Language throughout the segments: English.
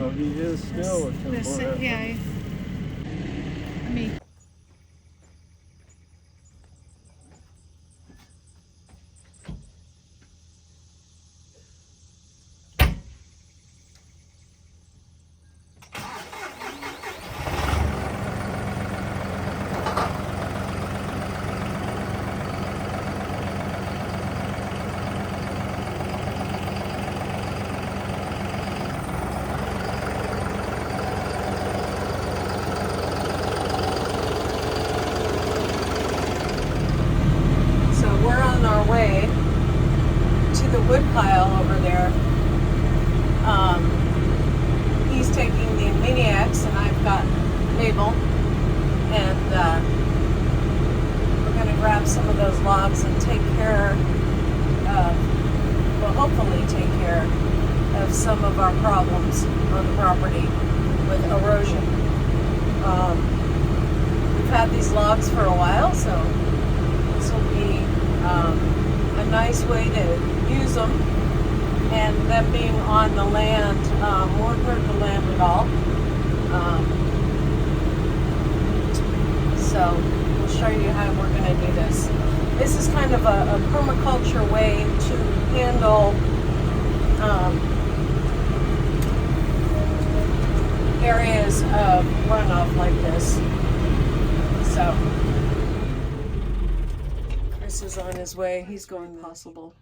So he is still a temporary. Yeah. I mean. We're on our way to the wood pile over there. He's taking the Mini X and I've got Mabel, and we're going to grab some of those logs and take care of, well, hopefully take care of some of our problems on the property with erosion. We've had these logs for a while, so this will be a nice way to use them, and them being on the land won't hurt the land at all. So we'll show you how we're going to do this. This is kind of a permaculture way to handle areas of runoff like this. So Chris is on his way. He's going possible.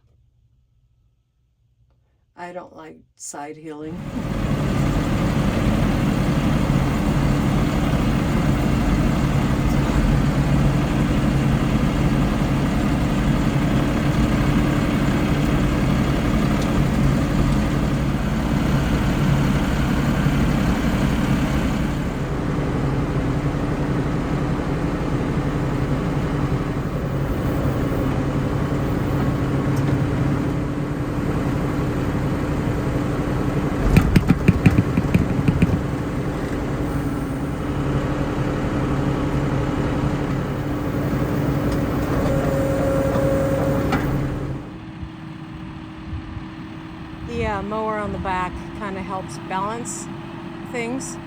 I don't like side healing. The mower on the back kind of helps balance things.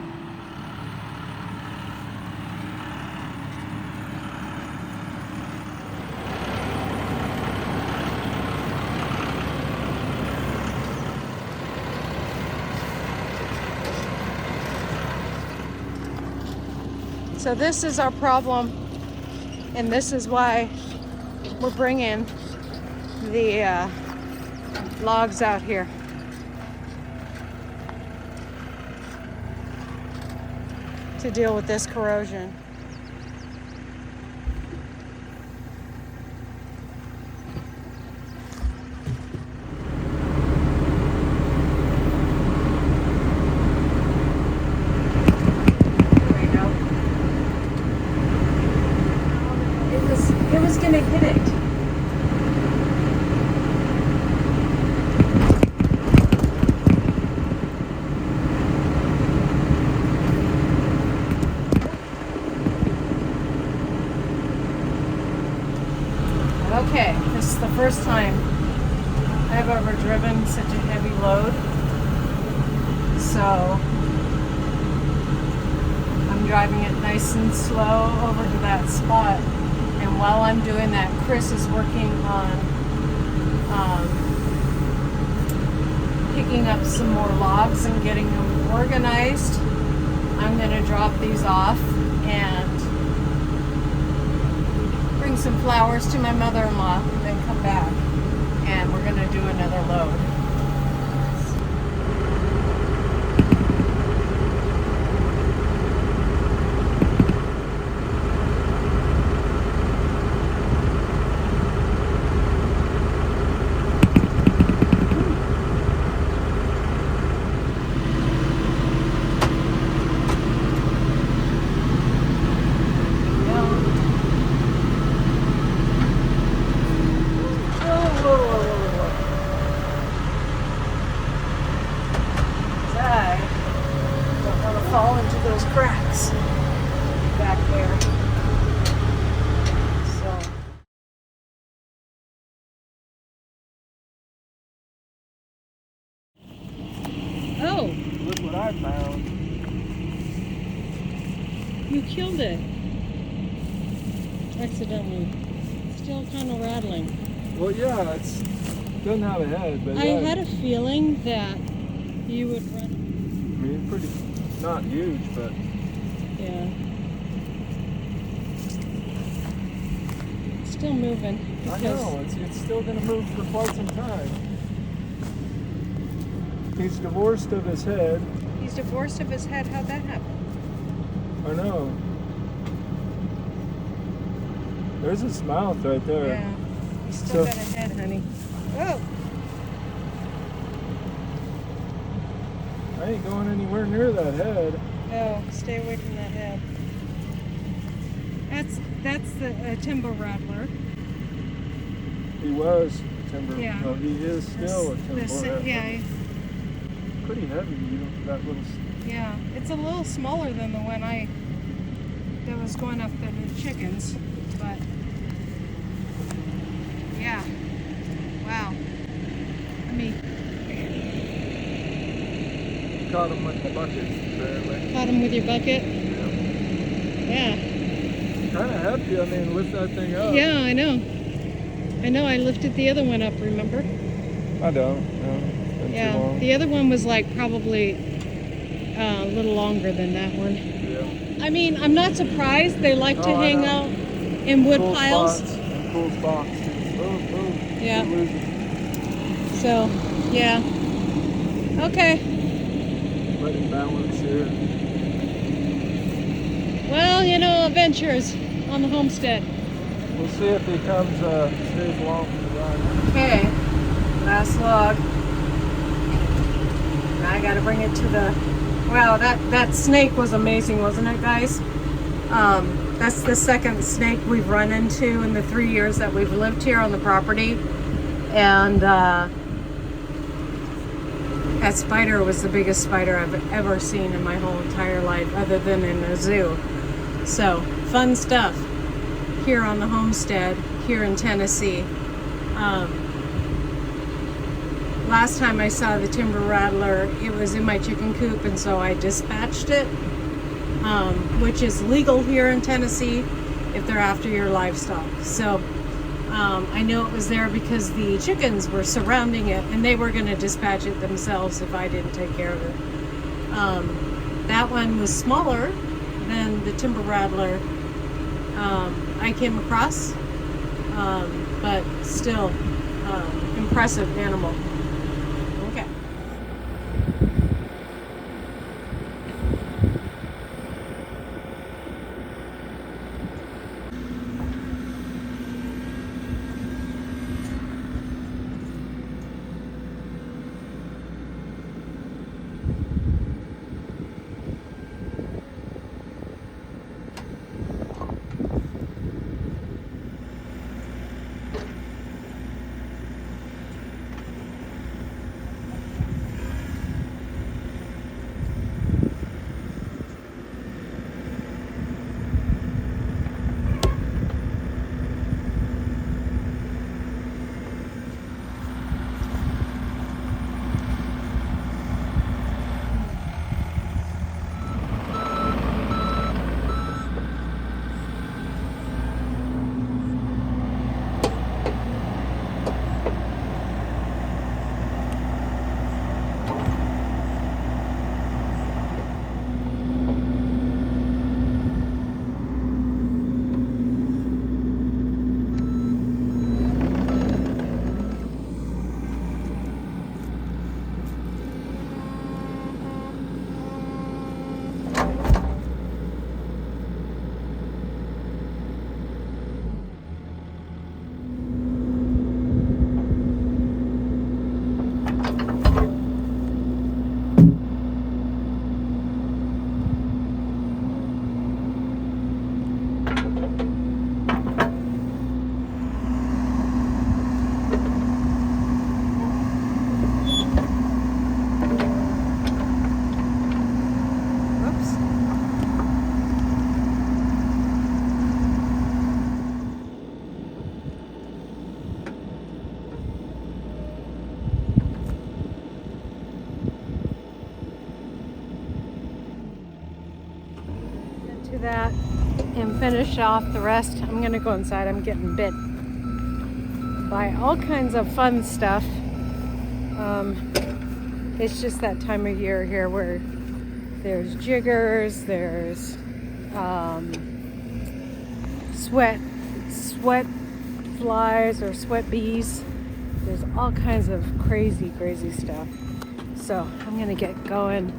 So this is our problem, and this is why we're bringing the logs out here. To deal with this corrosion. There we go. It was gonna hit it. Okay, this is the first time I've ever driven such a heavy load, so I'm driving it nice and slow over to that spot, and while I'm doing that, Chris is working on picking up some more logs and getting them organized. I'm going to drop these off and bring some flowers to my mother-in-law, and then come back, and we're going to do another load. 5 pounds. You killed it. Accidentally. Still kind of rattling. Well, yeah, it's doesn't have a head, but I yeah, had a feeling that you would run. I mean, pretty, not huge, but Yeah. Still moving. I know it's still gonna move for quite some time. He's divorced of his head. He's divorced of his head. How'd that happen? I know. There's his mouth right there. Yeah. He's still So- got a head, honey. Whoa. I ain't going anywhere near that head. No, stay away from that head. That's the timber rattler. He was timber. Yeah. Well, he is still a timber. Yeah, Pretty heavy, you know, that little. yeah. It's a little smaller than the one that was going after the chickens, but yeah. Wow. I mean, Caught him with the bucket, apparently. caught him with your bucket. Yeah. Kind of heavy. I mean, lift that thing up. Yeah, I know. I lifted the other one up, remember? I don't. No, been too Yeah. long. The other one was like probably a little longer than that one. Yeah. I mean, I'm not surprised. They like to Oh, I hang know. out in wood Cool piles. spots and cool spots. Boom, boom. Yeah. You're losing. So, yeah. Okay. Let him balance here. Well, adventures on the homestead. We'll see if he comes, stays long for the ride. Okay, last log. Now I gotta bring it to the. Wow, that snake was amazing, wasn't it, guys? That's the second snake we've run into in the 3 years that we've lived here on the property, and that spider was the biggest spider I've ever seen in my whole entire life, other than in a zoo. So fun stuff here on the homestead here in Tennessee. Last time I saw the timber rattler, it was in my chicken coop, and so I dispatched it, which is legal here in Tennessee if they're after your livestock. So I know it was there because the chickens were surrounding it, and they were going to dispatch it themselves if I didn't take care of it. That one was smaller than the timber rattler I came across, but still impressive animal. Okay. that and finish off the rest. I'm gonna go inside. I'm getting bit by all kinds of fun stuff. It's just that time of year here where there's jiggers, there's sweat flies or sweat bees. There's all kinds of crazy stuff. So I'm gonna get going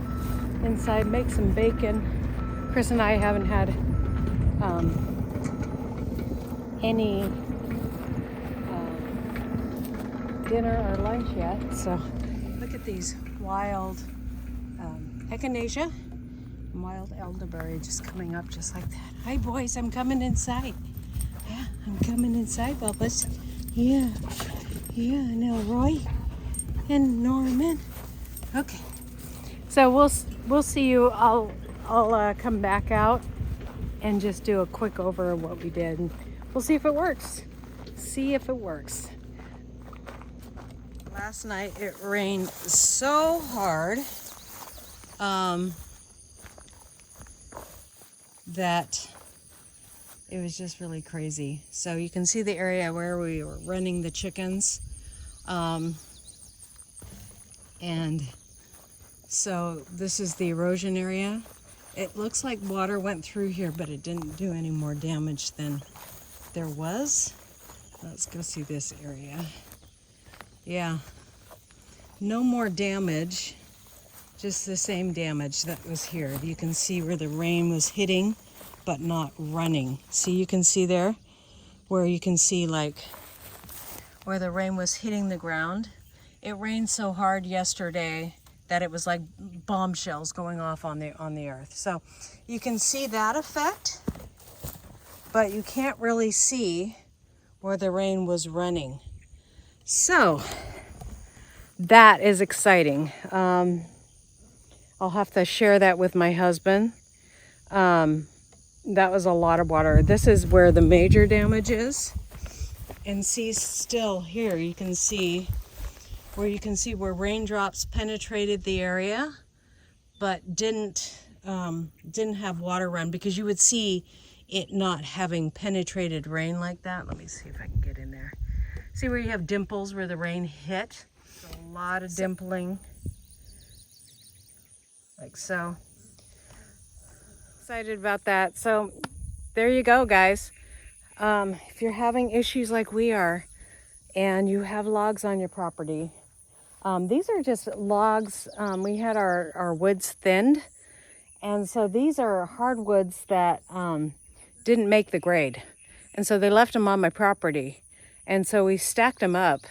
inside, make some bacon. Chris and I haven't had any dinner or lunch yet. So look at these wild echinacea, wild elderberry just coming up just like that. Hi boys, I'm coming inside. Yeah, I'm coming inside, Bubba's. Yeah, and Elroy and Norman. Okay, so we'll see you. I'll come back out and just do a quick over of what we did, and we'll see if it works. Last night it rained so hard that it was just really crazy. So you can see the area where we were running the chickens. And so this is the erosion area. It looks like water went through here, but it didn't do any more damage than there was. Let's go see this area. Yeah, no more damage, just the same damage that was here. You can see where the rain was hitting, but not running. See, you can see there where you can see like where the rain was hitting the ground. It rained so hard yesterday that it was like bombshells going off on the earth. So you can see that effect, but you can't really see where the rain was running. So that is exciting. I'll have to share that with my husband. That was a lot of water. This is where the major damage is. And see, still here you can see where raindrops penetrated the area, but didn't have water run, because you would see it not having penetrated rain like that. Let me see if I can get in there. See where you have dimples where the rain hit? A lot of dimpling, like so. Excited about that. So there you go, guys. If you're having issues like we are and you have logs on your property, these are just logs. We had our woods thinned, and so these are hardwoods that didn't make the grade, and so they left them on my property, and so we stacked them up.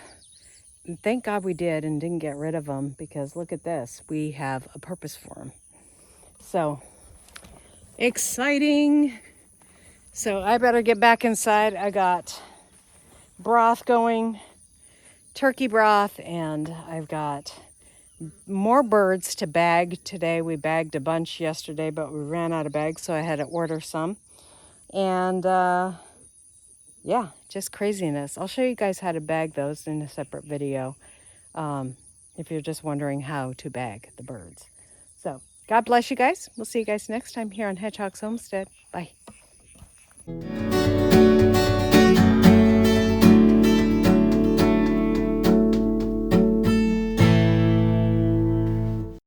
And thank God we did and didn't get rid of them, because look at this, we have a purpose for them. So exciting. So I better get back inside. I got broth going, turkey broth, and I've got more birds to bag today. We bagged a bunch yesterday, but we ran out of bags, so I had to order some. And yeah, just craziness. I'll show you guys how to bag those in a separate video, if you're just wondering how to bag the birds. So God bless you guys. We'll see you guys next time here on Hedgehog's Homestead. Bye.